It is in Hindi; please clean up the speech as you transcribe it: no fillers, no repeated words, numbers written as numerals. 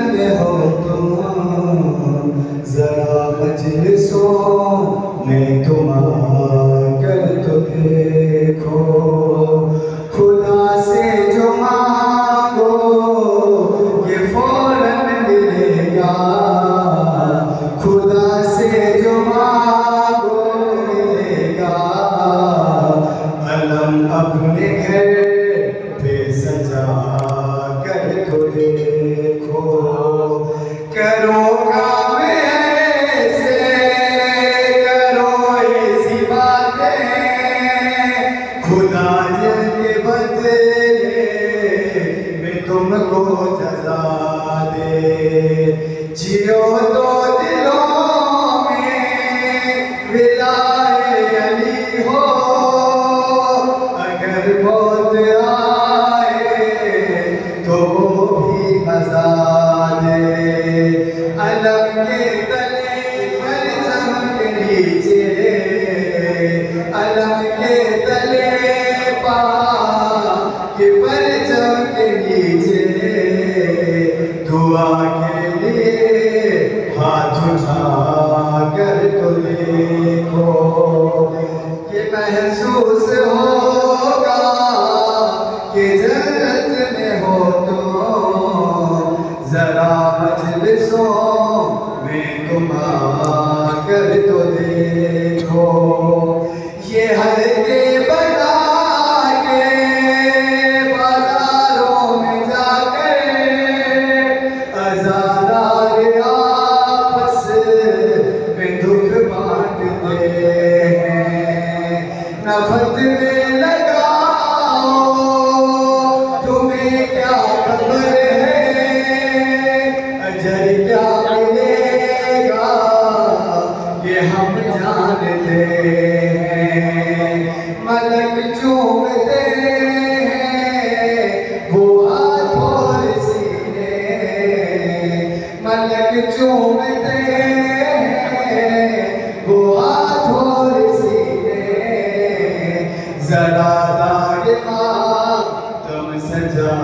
में हो तुम, जरा मजलिसों में तुम आकर तो देखो। खुदा से जो मांगो ये फौरन मिलेगा, खुदा से जो मांगो मिलेगा। अलम अपने घर पे सजा कर तो देखो। करो काम ऐसे, करो ऐसी बातें, खुदा के बदले में तुमको जजा दे। जियो तो दिलों में विलाए अली हो, अगर मौत आए तो वो भी मजा दे। अलग के तले परचम के नीचे, अलग के तले पा के परचम के नीचे, दुआ के लिए हाथ उठा कर तो देखो। कि महसूस होगा कि जन्नत में हो तो, जरा मजलिसों में तुम आकर तो देखो। ये हल्के बना के बाजारों में जाकर अज़ादार आपस में दुख बांटते हैं। नफरत में लगाओ तुम्हें क्या खबर है, अजर क्या मिलेगा ये हम जानते हैं। मलक चूमते हैं वो हाथ और सीने, मलक चूमते हैं वो हाथ और सीने। जरा दाग तुम सजा